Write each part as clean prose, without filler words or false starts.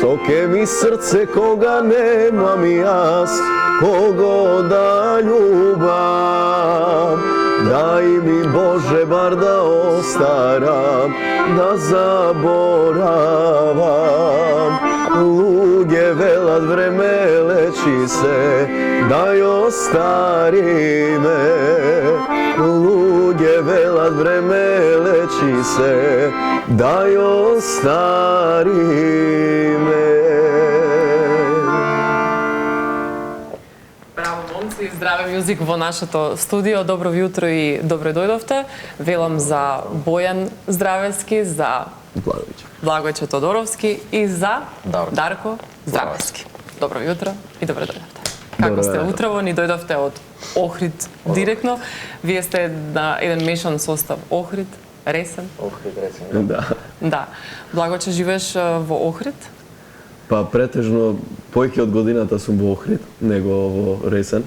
Што ке ми срце кога немам јас кого да љубам. Дај ми Боже бар да остарам, да заборавам. Луѓе велат време лечи се, дај остари ме. Луѓе велат време лечи се, дај остари ме. Здраве мјузик во нашето студио. Добро ви утро и добро дојдовте. Велам за Бојан Здравевски, за Благојче Тодоровски и за Дарко Здравевски. Добро ви утро и добро дојдовте. Како сте утрово? Ни дојдовте од Охрид директно. Вие сте на еден мешан состав Охрид, Ресен. Охрид, Ресен. Да. Благојче, живееш во Охрид? Па претежно поеќе од годината сум во Охрид, него во Ресен.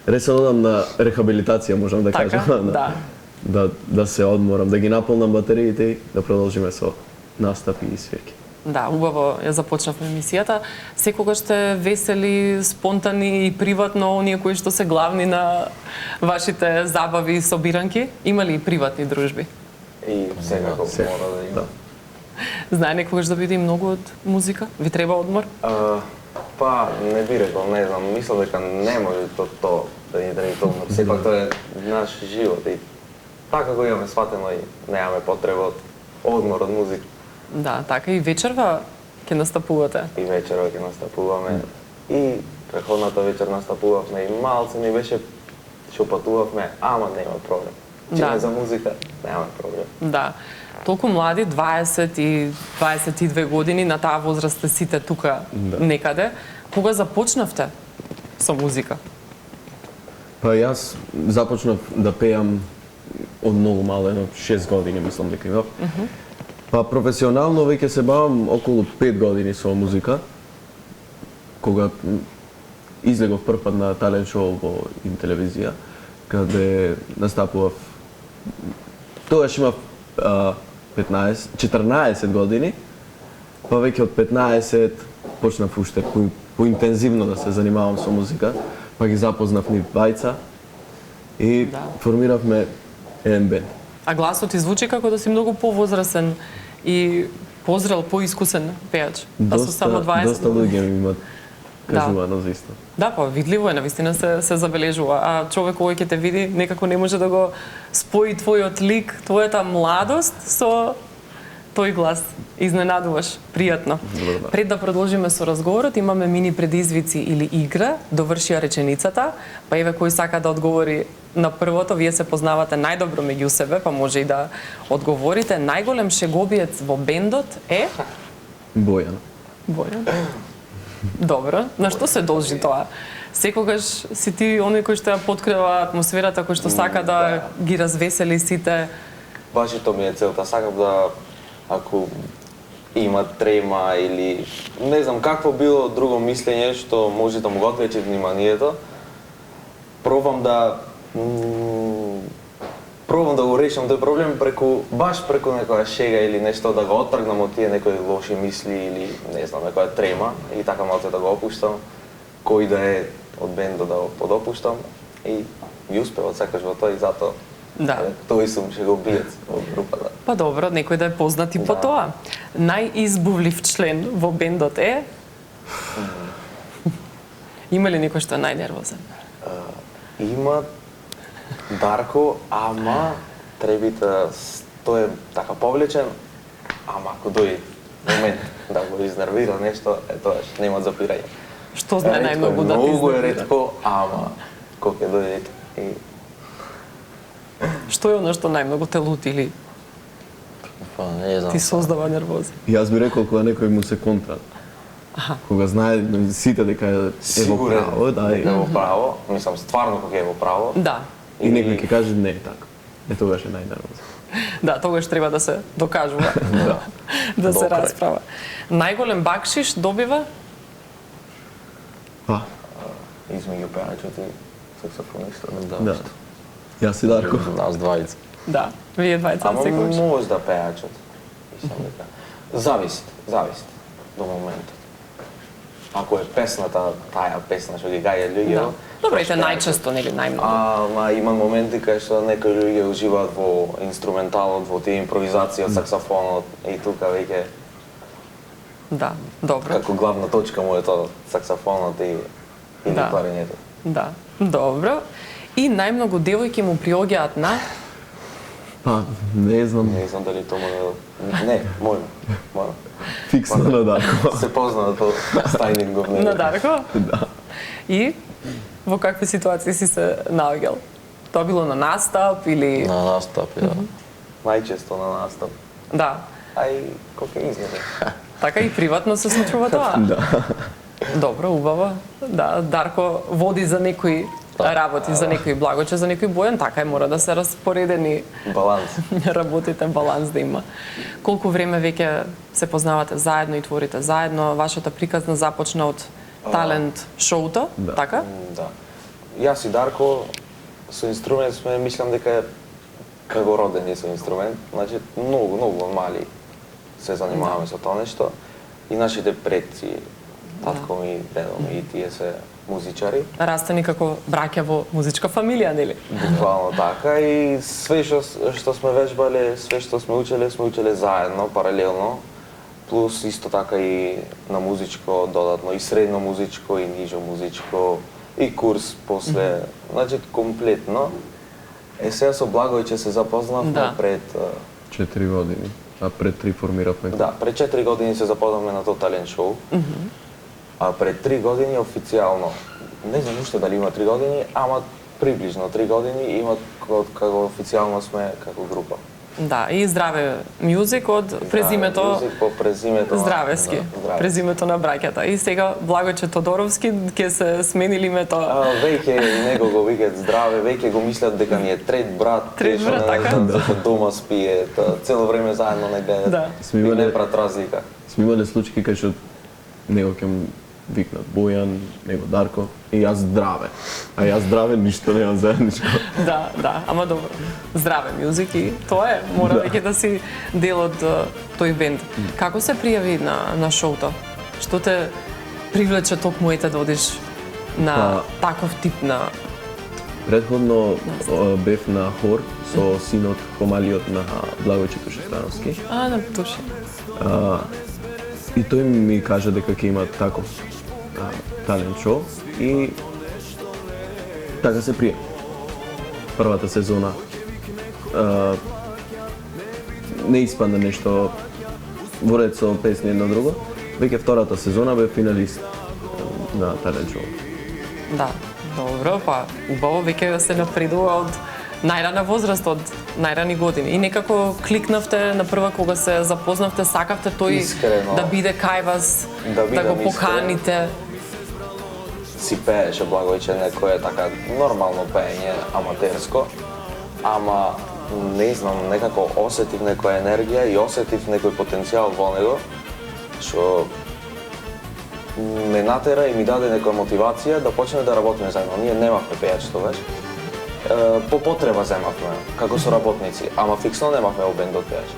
Ресен одам на рехабилитација, можам да кажам. Да се одморам, да ги наполнам батериите и да продолжиме со настапи и свирки. Да, убаво ја започнавме емисијата. Секогаш сте весели, спонтани и приватно оние кои што се главни на вашите забави и собиранки? Има ли приватни дружби? И секако мора да има. Знае некогаш да биде многу од музика? Ви треба одмор? Па, не би рекол, не знам, мислам дека не може тоа да ни треба одмор. Сепак тоа е наш живот и така го имаме сватено и немаме потреба од одмор од музика. Да, така и вечерва ќе настапувате. И вечерва ќе настапуваме. И преходната вечер настапувавме и малце ми беше што патувавме, ама нема проблем. Чиме за музика, нема проблем. Да. Толку млади, 20 и 22 години, на таа возраст сте сите тука некаде. Кога започнавте со музика? Па јас започнав да пеам од многу мале, 6 години мислам дека имав. Па професионално веќе се бавам околу 5 години со музика. Кога излегов прв пат на талент шоу во телевизија, каде настапував. Тогаш имав 14 години, па веќе од 15 почнав уште поинтензивно да се занимавам со музика, па ги запознав нив двајца и формиравме еден бенд. А гласот ти звучи како да си многу повозрасен и позрел, поискусен пеач. А со само 20 доста луѓе ми имат кажувано за исто. Да, па видливо е, навистина се забележува. А човек кој ќе те види, некако не може да го спои твојот лик, твојата младост со тој глас. Изненадуваш, пријатно. Пред да продолжиме со разговорот, имаме мини предизвици или игра, довршија реченицата, па еве кој сака да одговори на првото, вие се познавате најдобро меѓу себе, па може и да одговорите. Најголем шегобиец во бендот е? Бојан. Бојан. Добро. На што се должи тоа? Секогаш си ти оној кој што ја поткрива атмосферата, кој што сака да ги развесели сите? Баш и тоа ми е целта. Сакам да, ако има трема или не знам какво било друго мислење што може да му го отвлече вниманието, пробам да го решам тој проблем баш преку некоја шега или нешто, да го оттргнам од тие некои лоши мисли или не знам, некоја трема или така малце да го опуштам, кој да е од бендот да го подопуштам и успеват сакаш во тоа и затоа тој сум шегобиец во групата. Па добро, некој да е познат и по тоа. Најизбувлив член во бендот е? Има ли некој што е најнервозен? Има Дарко, ама требите тој е така повлечен, ама ако дојде момент да го изнервира нешто, тоаш нема запирање. Што знае најмногу да ти многу е ретко, ама кога ќе дојде и што е оно што најмногу те лути или па не знам. Ти создава нервоза? Јас би рекол кога некој му се контра. Кога знае сите дека е во право, дека е во право, мислам стварно кога е во право. Да. И некој ќе каже не е така. Тогаш е најнервозен. Да, тогаш треба да се докажува. Да се расправа. Најголем бакшиш добива? Па, измеѓу пеачот и саксофонистот. Да. Јас и Дарко. Нас двајца. Да, вие двајца секогаш. Ама може да пеачот. Зависи до моментот. ако е песната, таа песна што ги гаѓа луѓе. Да. Добро, ете најчесто, нели, најмногу. Ама има моменти кај што некои луѓе уживаат во инструменталот, во тие импровизации од саксофонот и тука веќе Да, добро. како главна точка му е тоа саксофонот и Да. кларинетот. Да, добро. И најмногу девојки му приоѓаат на Па, не знам, Не знам дали тоа може Не, може. фиксно на Дарко. Се позна тоа стајнингов. на Дарко. Да. И во какви ситуации си се наоѓал? Тоа било на настап или На настап, да. Најчесто на настап. да, Ај, колку изгледа. така и приватно се случува тоа? Да. Добро, убаво. Да, Дарко води за некои работи, за некои Благоче, за некои Бојан, така е, мора да се распоредени Баланс. работите, баланс да има. Колку време веќе се познавате заедно и творите заедно? Вашата приказна започна од талент шоуто, Да. така? Да. Јас и Дарко со инструмент сме, мислам дека е како родени со инструмент. Значи, многу мали се занимаваме со тоа нешто. И нашите предци, татко ми, дедо ми, и тие се музичари. Растени како браќа во музичка фамилија, нели? Буквално така и све што сме вежбале, све што сме учеле заедно, паралелно. Плюс исто така и на музичко додатно, и средно музичко, и нижо музичко, и курс после, значи комплетно. Сега со Благојче се запознавме Да. пред 4 години, а пред 3 формиравме. да, пред 4 години се запознавме на тоа талент шоу. А пред 3 години официјално, не знам уште дали има 3 години, ама приближно 3 години има како официјално сме како група. Да, и Здраве Мюзик од презимето Мюзик по презимето Здравески, Здраве. презимето на браќата. И сега Благојче Тодоровски ќе се смени името. Веќе и него го викаат Здраве, веќе го мислат дека ми е трет брат, Трет што брат, не така? знам, дека дома спие, цело време заедно не гледат. Да. И не прат разлика. Сме имале случаи кај што него ќе му викнат Бојан, него Дарко и јас Здраве. А јас Здраве ништо немам заедничко. Да, ама добро. Здраве Мюзик и тоа е, мора веќе да си дел од тој бенд. Како се пријави на шоуто? Што те привлече токму ете да одиш на таков тип на Предходно бев на хор со синот помалиот на Благојче Тушестановски. на душа. И тој ми кажа дека ќе има таков талент шоу и така се прие. Првата сезона не испадна нешто во ред со песни едно друго. Веќе втората сезона бе финалист на талент шоу. Да, добро, па убаво веќе се напредува од најрана возраст, од најрани години. И некако кликнавте на прва кога се запознавте, сакавте тој Искрено. да биде кај вас, Да да го бидам поканите. Си пееше Благојче некое така нормално пеење, аматерско, ама не знам, некако осетив некоја енергија и осетив некој потенцијал во него, што ме натера и ми даде некоја мотивација да почне да работиме заедно. Ние немавме пејач тогаш. По потреба земавме, како со работници, ама фиксно немавме во бендот пејач.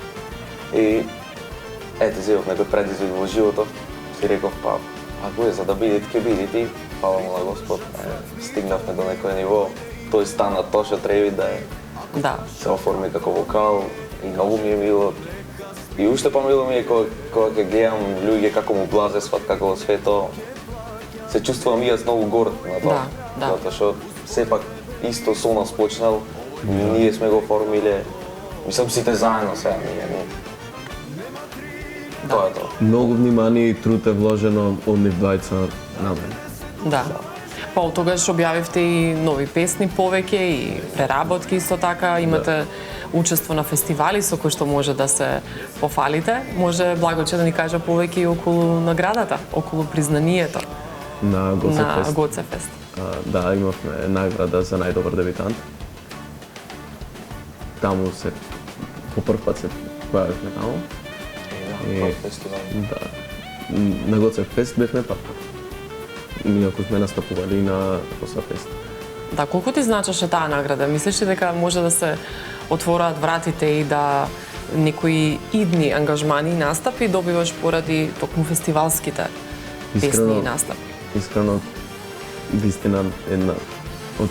И ете, зевов некој предизвик во животот, си реков, па, ако е за да бидите, ќе бидите и фала му на Господ, стигнавме до некој ниво, тој стана тоа што треби да е, Да. се оформи како вокал и многу ми е мило. И уште помило ми е кога ќе гледам луѓе како му блазесват, како све тоа, се чувствувам и јас многу горд на тоа. Да. Затоа што сепак исто со нас почнал, ние сме го оформиле, мислам сите заедно сега ние. Тоа е тоа. Многу внимание и труд е вложено од нив двајца на мене. Да. Па од тогаш објавивте и нови песни повеќе и преработки исто така, имате учество на фестивали со кои што може да се пофалите. Може Благојче да ни каже повеќе и околу наградата, околу признанието На на Гоцефест. Гоцефест. Да, имавме најграда за најдобар дебитант. Таму се по прв пат се појавивме таму. Тоа фестивал. Да. На Гоцефест бевме пак. Инаку сме настапували на Гоцефест. Да, колку ти значеше таа награда? Мислиш ли дека може да се отвораат вратите и да некои идни ангажмани и настапи добиваш поради токму фестивалските песни и настапи? Искрено, вистина една од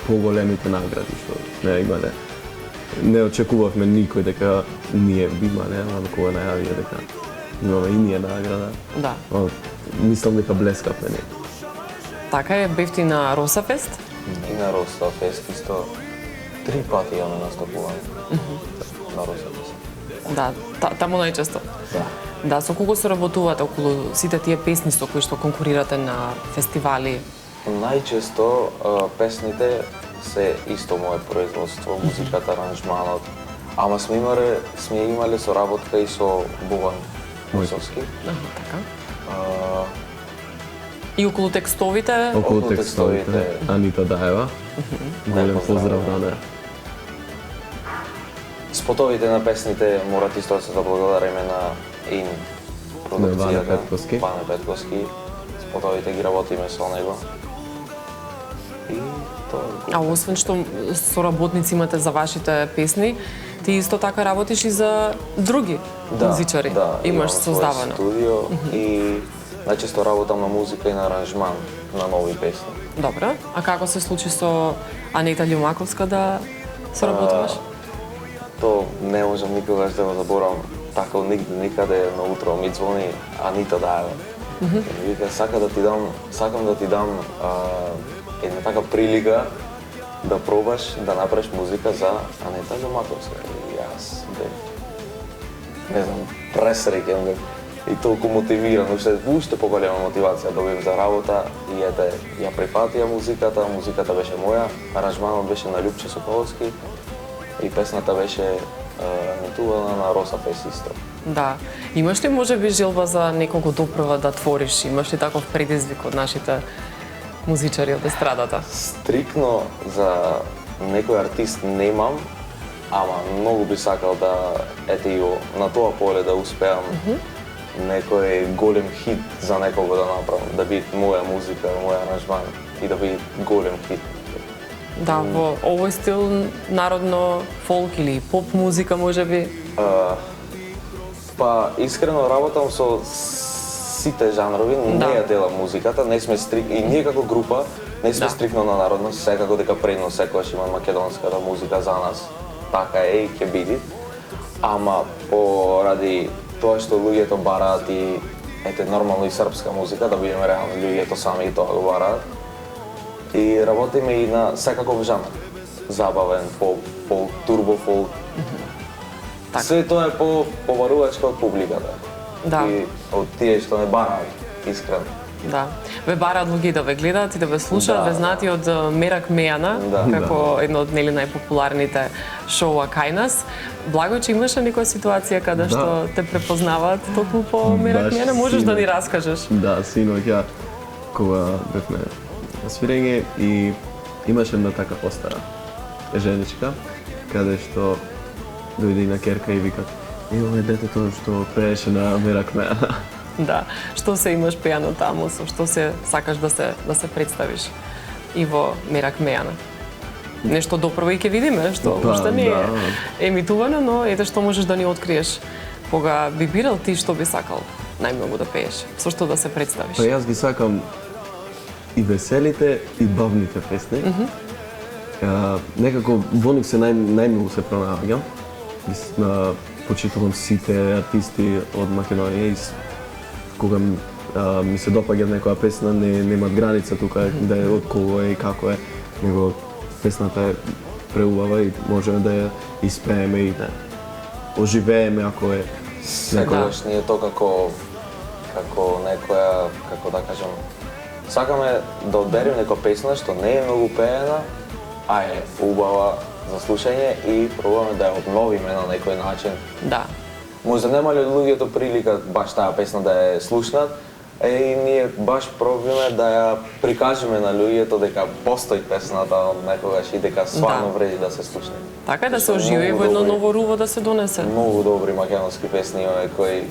поголемите награди што сме имале. Не очекувавме никој дека ние би имале, ама кога најавија дека имаме и ние награда. Да. Мислам дека блескавме не. Така е, бевти на Росафест? И на Росафест исто 3 пати ја настапувам на Росафест. Да, таму најчесто. Да. Да, со кого се работувате околу сите тие песни со кои што конкурирате на фестивали? Најчесто песните се исто мое производство, музиката, аранжманот. Ама сме имале соработка и со Боган Мојсовски. Така. И околу текстовите? Околу текстовите Анита Даева. Голем поздрав на неа. Спотовите на песните морат исто да се заблагодариме на ИН продукцијата. Бане Петковски. Спотовите ги работиме со него. И тоа. А освен што соработници имате за вашите песни, ти исто така работиш и за други музичари. Да, имаш имам создавано. свој студио и најчесто работам на музика и на аранжман на нови песни. Добро. А како се случи со Анита Љумаковска да соработуваш? То не можам никогаш да го заборавам. Така нигде никаде на утро ми звони Анита Даева. И вика сакам да ти дам една така прилика да пробаш да направиш музика за Анита Љумаковска. И јас не знам, пресреќен и толку мотивиран, уште поголема мотивација добив за работа и ете, ја прифатија музиката беше моја, аранжманот беше на Љупче Соколовски и песната беше емитувана на Росафест исто. Да. Имаш ли можеби желба за некого допрва да твориш? Имаш ли таков предизвик од нашите музичари од естрадата? Стрикно за некој артист немам, ама многу би сакал да ете и на тоа поле да успеам некој голем хит за некого да направам, да биде моја музика, мој аранжман и да биде голем хит. Да, во овој стил народно фолк или поп музика можеби? Па искрено работам со сите жанрови, не ја делам музиката, не сме и ние како група не сме стрикно на народно, секако дека предно секогаш има македонската музика за нас. Така е и ќе биде. Ама поради тоа што луѓето бараат и ете нормално и српска музика, да бидеме реални, луѓето сами и тоа го бараат. И работиме и на секаков жанр. Забавен, фолк, турбо фолк. Се тоа е побарувачко од публиката. Да. И од тие што не бараат, искрено. Да. Ве бараат луѓе да ве гледаат и да ве слушаат, ве знаат и од Мерак Мејана, како едно од нели најпопуларните шоуа кај нас. Благо, че имаше некоја ситуација каде што те препознаваат токму по Мерак Мејана, можеш да ни раскажеш? Да, синоќ ја кога бевме на свирење и имаше една така постара женичка, каде што дојде и на керка и викат: "Имаме детето што пееше на Мерак Мејана." Да. Што се имаш пејано таму, со што се сакаш да се представиш и во Мерак Мејана? Нешто допрво и ќе видиме, што уште не е емитувано, но ете што можеш да ни откриеш. Кога би бирал ти, што би сакал најмногу да пееш? Со што да се представиш? Па јас ги сакам и веселите и бавните песни. Некако во нив се најмногу се пронаоѓам. Почитувам сите артисти од Македонија и кога ми се допаѓа некоја песна, немат граница тука да е од кого е и како е, него песната е преубава и можеме да ја испееме и да оживееме ако е. Секогаш ние тоа како некоја, како да кажам, сакаме да одбереме некоја песна што не е многу пеена, а е убава за слушање и пробуваме да ја обновиме на некој начин. Да. Може да немале луѓето прилика баш таа песна да ја слушнат, и ние баш пробуваме да ја прикажеме на луѓето дека постои песната некогаш и дека стварно вреди да се слушне. Така е да се оживи во едно ново руво да се донесе. Многу добри македонски песни имаме кои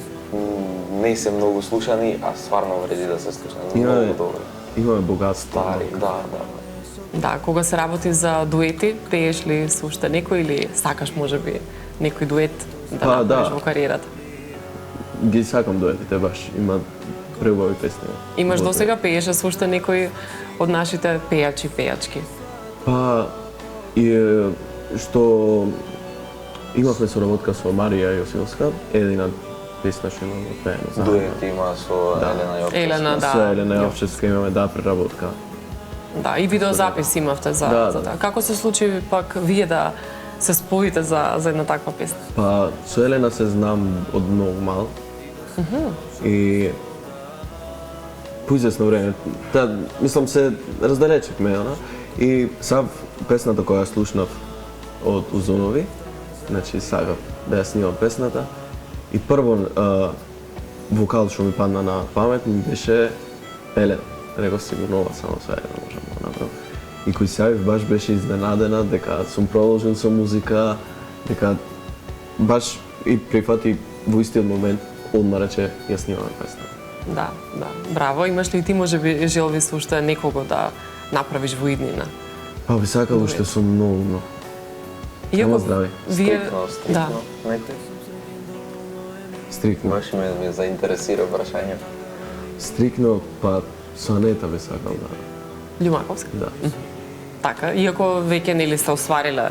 не се многу слушани, а стварно вреди да се слушнат. Многу добри. Имаме богатство. Стари, да. Да, кога се работи за дуети, пееш ли со уште некој или сакаш можеби некој дует да направиш во кариерата? Ги сакам дуетите баш. Има преубави песни. Имаш Во до сега пееше со уште некои од нашите пејачи, пејачки? Па, и што имавме соработка со Марија Јосилска, едина песна што имаме пеено заедно. Дует има со Елена Јовчевска. Елена, да. Со Елена Јовчевска имаме преработка. Да, и видеозапис имавте за Да. таа. Како се случи пак вие да се споите за една таква песна? Па, со Елена се знам од многу мал. И по известно време, мислам се раздалечивме, и сав песната која слушнав од Узунови, значи сагав да ја снимам песната, и прво вокал што ми падна на памет ми беше Елена. Реков сигурно ова само со Елена можам да направам. И кој се јавив баш беше изненадена дека сум продолжен со музика, дека баш и прифати во истиот момент одма рече ја снимаме песна. Да, да. Браво, имаш ли и ти можеби желби со уште некого да направиш во иднина? Па би сакал уште сум многу. Само здрави. Вие Стрикно, некој? Стрикно. Баш ме заинтересира прашање. Стрикно, па со Анета би сакал да. Љумаковска? Да. Така, иако веќе нели сте оствариле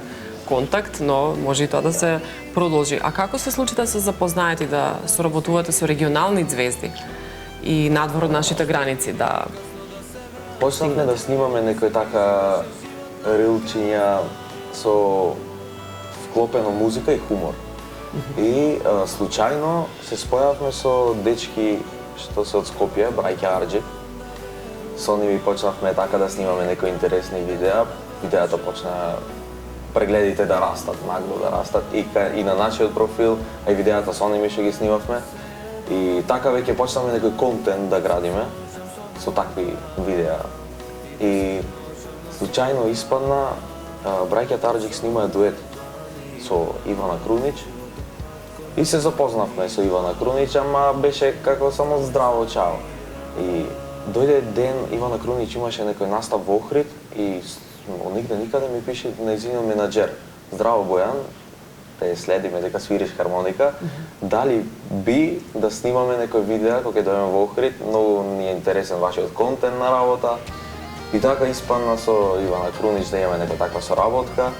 контакт, но може и тоа да се продолжи. А како се случи да се запознаете и да соработувате со регионални звезди и надвор од нашите граници, да Почнавме да снимаме некои така рилчиња со вклопено музика и хумор. И случајно се спојавме со дечки што се од Скопје, браќа Арџик. Со нив почнавме така да снимаме некои интересни видеа. Видеата почна прегледите да растат, нагло да растат и на нашиот профил, а и видеата со нив што ги снимавме. И така веќе почнавме некој контент да градиме со такви видеа. И случајно испадна браќата Арџик снимаа дует со Ивана Крунич. И се запознавме со Ивана Крунич, ама беше како само здраво чао. И дојде ден, Ивана Крунич имаше некој настап во Охрид и од нигде никаде ми пише нејзиниот менаџер. Здраво Бојан, те следиме дека свириш хармоника. Дали би да снимаме некој видео кога ќе дојдеме во Охрид, многу ни е интересен вашиот контент на работа. И така испадна со Ивана Крунич да имаме некоја таква соработка.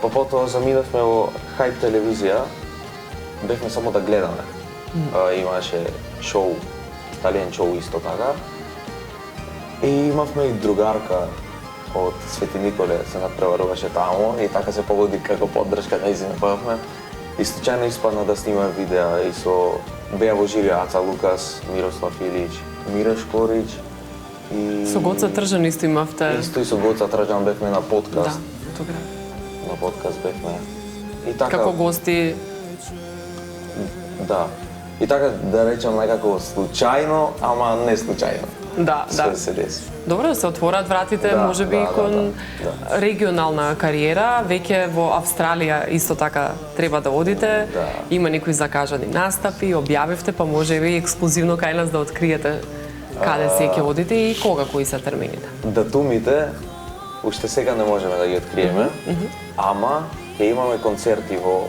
Па потоа заминавме во Хајп телевизија. Бевме само да гледаме. Имаше шоу, талент шоу исто така. И имавме и другарка од Свети Николе, се надпреваруваше таму и така се погоди како поддршка нејзина бавме. И случајно испадна да снима видеа и со беа во жири Аца Лукас, Мирослав Илич, Мираш Корич и со Гоца Тржан исто имавте. Исто и со Гоца Тржан бевме на Да, подкаст. добре. На подкаст бевме. И така Како гости. Да. И така да речам некако случајно, ама не случајно. Да, Све да. се деси. Добро, да се отворат вратите, Да, можеби да, кон да. регионална кариера. Веќе во Австралија исто така треба да одите. Да. Има некои закажани настапи, објавивте, па можеби ексклузивно кај нас да откриете каде се ќе одите и кога, кои се термините. Датумите уште сега не можеме да ги откриеме, ама ќе имаме концерти во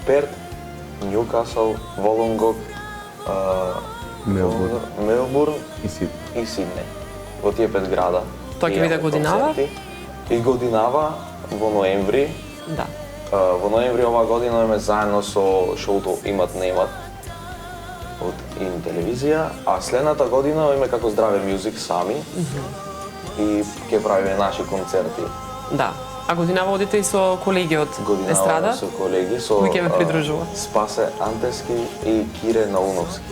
Перт, Нјукасл, Волонгок, Мелбурн и Сиднеј. Во тие 5 града. Тоа ќе биде годинава? концерти. И годинава во ноември. Да. Во ноември оваа година имаме заедно со шоуто Имат Немат од Ин телевизија, а следната година имаме како Здраве Мюзик сами и ќе правиме наши концерти. Да. А годинава одите и со колеги од Годинава естрада? со колеги, со Кои ќе ве придружува? Спасе Антески и Кире Науновски.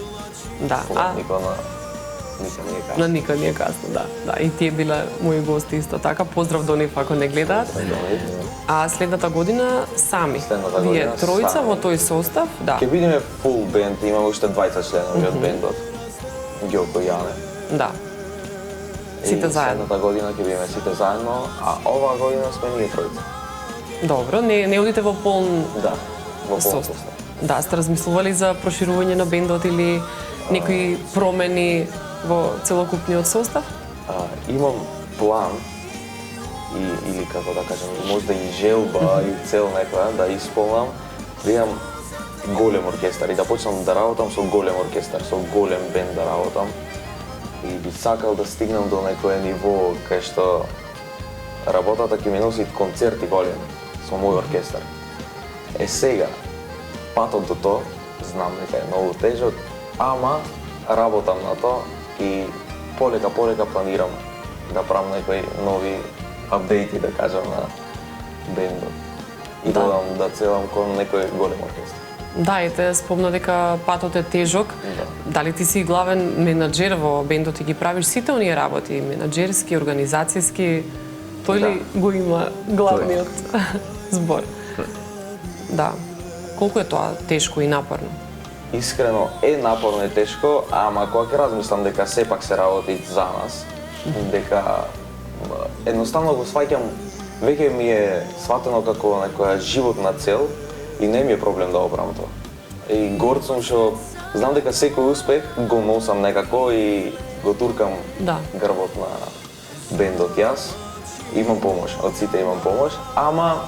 Да. Никој на Ника не е кај. На никој не е касно, да. Да, и тие биле мои гости исто така. Поздрав до нив ако не гледаат. А следната година сами. Следната Вие година тројца сами. во тој состав, да. Ќе бидеме фул бенд, имаме уште 20 членови од бендот. Ѓоко и Јане. Да. Сите И заедно. Следната година ќе бидеме сите заедно, а оваа година сме ние тројца. Добро, не одите во полн Да, во полн состав. состав. Да, сте размислували за проширување на бендот или некои промени во целокупниот состав? Имам план или како да кажем, можда и желба и цел некоја да исполнам, да имам голем оркестар и да почнам да работам со голем оркестар, со голем бенд да работам. и би сакал да стигнам до некое ниво кај што работата ќе ми носи концерти големи со мој оркестар. Сега, патот до тоа, знам дека е многу тежок, ама работам на тоа и полека планирам да правам некои нови апдејти, да кажам, на бендот. И да целам кон некој голем оркестар. Да, и те спомна дека патот е тежок. Да. Дали ти си главен менаџер во бендот и ги правиш сите оние работи, менаџерски, организацијски, тој ли го има главниот збор? Да. Колку е тоа тешко и напорно? Искрено е напорно и тешко, ама кога ќе размислам дека сепак се работи за нас, дека едноставно го сваќам, веќе ми е сватено како некоја животна цел и не ми е проблем да го правам тоа. И горд сум што знам дека секој успех го носам некако и го туркам грбот на бендот јас. Имам помош, од сите имам помош, ама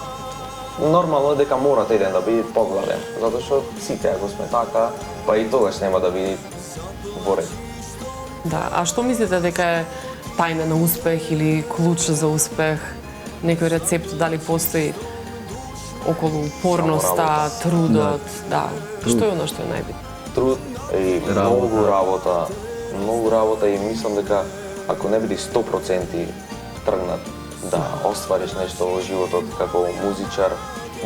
нормално е дека мора еден да биде поглавен, затоа што сите ако сме така, па и тогаш нема да биде во ред. Да, а што мислите дека е тајна на успех или клуч за успех? Некој рецепт дали постои околу упорноста, трудот, да. Што е оно што е најбитно? Труд и многу работа и мислам дека ако не биде 100% тргнат да оствариш нешто во животот како музичар,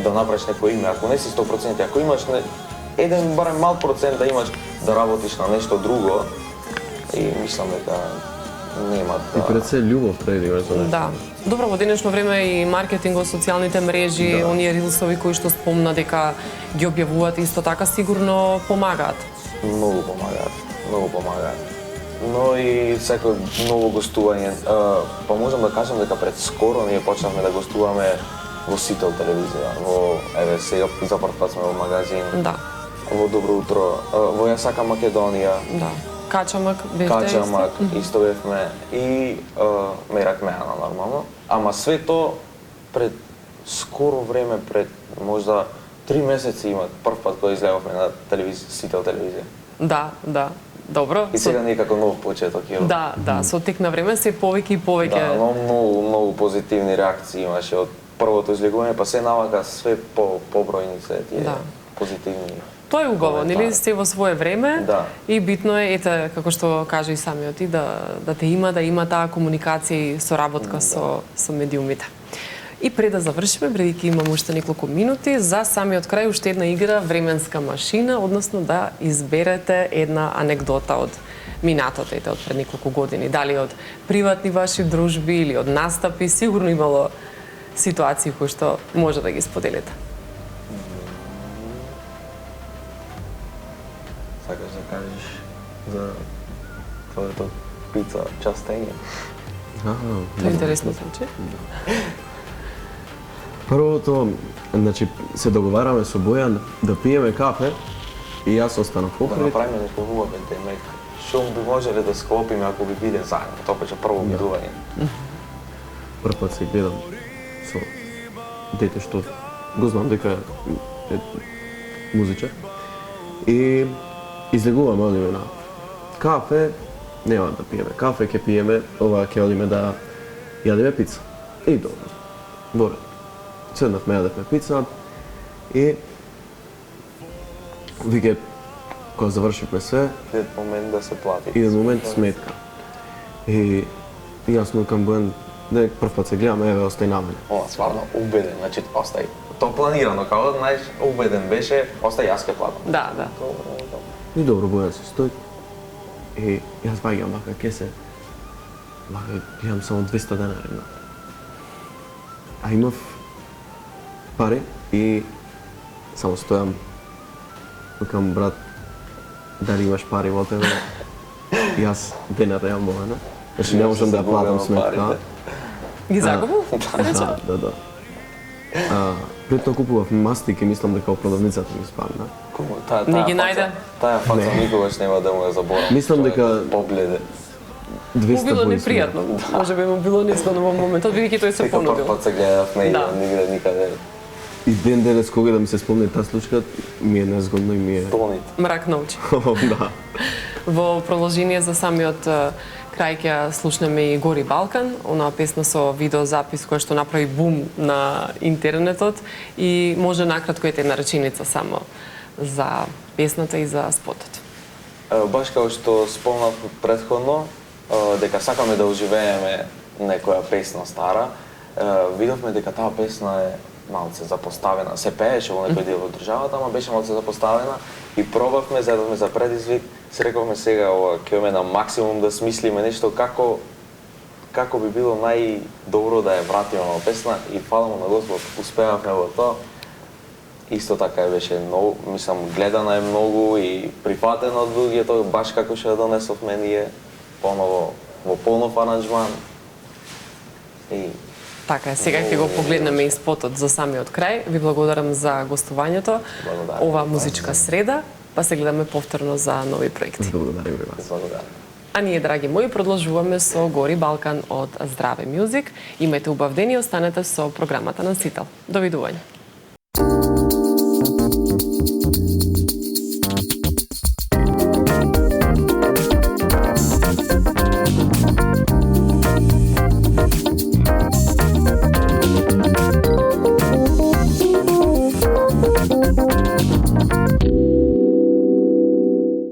да направиш некој име, ако не си 100%, ако имаш еден барем мал процент да имаш да работиш на нешто друго, и мислам дека нема да... И пред се љубов треба да имаш за нешто. Да. Добро, во денешно време и маркетингот, социјалните мрежи, оние рилсови кои што спомна дека ги објавуваат исто така сигурно помагаат. Многу помагаат. Но и секој ново гостување, па можам да кажам дека пред скоро ние почнавме да гостуваме во Сител телевизија, сега за прв пат сме во магазин. Да. Во Добро утро, во Ја сакам Македонија. Да. Качамак бевте исто бевме и Мерак Меана нормално. Ама све тоа пред скоро време, пред можда 3 месеци има прв пат кога излеговме на Сител телевизија. Да. Добро. И сега некако нов почеток е. Да, со тек на време се повеќе и повеќе. Да, многу позитивни реакции имаше од првото излегување, па се навака све побројни се тие позитивни. Тоа е уговор, нели сте во свое време и битно е, ете, како што кажа и самиот ти, да те има, да има таа комуникација и соработка со медиумите. И пред да завршиме, бидејќи имам уште неколку минути, за самиот крај уште една игра временска машина, односно да изберете една анегдота од минатото, од пред неколку години, дали од приватни ваши дружби или од настапи, сигурно имало ситуации кои што може да ги споделите. Сакаш да кажеш за твоето пица частење? Тоа е интересно звучи. Првото, значи, се договараме со Бојан да пиеме кафе и јас останав покрај. Да направиме некој хубавен темек. Што би можеле да склопиме ако би биде заедно? Тоа беше прво видување. Прв пат се гледам со дете што го знам дека е музичар. И излегуваме, одиме на кафе, нема да пиеме кафе, ќе пиеме, ова ќе одиме да јадеме пица. И добро. Во ред. Седнавме, јадевме пица и виќе кога завршивме све, идет момент да се плати. Идет момент сметка. И јас му кам Бојан, дека прв пат се гледаме, еве остај на мене. Ова стварно убеден, значи остај. Тоа планирано, како знаеш, убеден беше, остај јас ќе платам. Да. И добро, Бојан се стои. И јас ваѓам вака кесе. Вака имам само 200 денари. А имав пари и само стојам. Викам, брат, дали имаш пари во тебе? Јас денар имам во мене. Значи не можам да ја платам сметка. Ги загубил? Да. Пред тоа купував мастики, мислам дека продавницата ми спадна. Не ги најде? Таа фаца никогаш нема да му ја заборам. Мислам дека погледе. 200 било непријатно. Може би му било незгодно во моментот, бидејќи тој се понудил. Прв пат се гледавме и нигде никаде. И ден денес кога да ми се спомне таа случка, ми е незгодно и ми е... Тонит. Мрак на очи. Да. Во продолжение за самиот крај ќе ја слушнеме и Гори Балкан, онаа песна со видеозапис која што направи бум на интернетот и може накратко една реченица само за песната и за спотот. Баш како што спомнав претходно, дека сакаме да оживееме некоја песна стара, видовме дека таа песна е малце запоставена. Се пееше во некој дел од државата, ама беше малце запоставена и пробавме, зедовме за предизвик, се рековме сега ова ќе имаме на максимум да смислиме нешто како би било најдобро да ја вратиме на песна и фала му на Господ, успеавме во тоа. Исто така беше многу, мислам, гледана е многу и прифатена од луѓето, баш како што ја донесовме ние поново во полнов аранџман. И Така е, сега ќе го погледнеме и спотот за самиот крај. Ви благодарам за гостувањето. Благодарам. Ова музичка среда, па се гледаме повторно за нови проекти. Благодарам ви вас. благодарам. А ние, драги мои, продолжуваме со Гори Балкан од Здраве Мюзик. Имајте убав ден и останете со програмата на Сител. Довидување.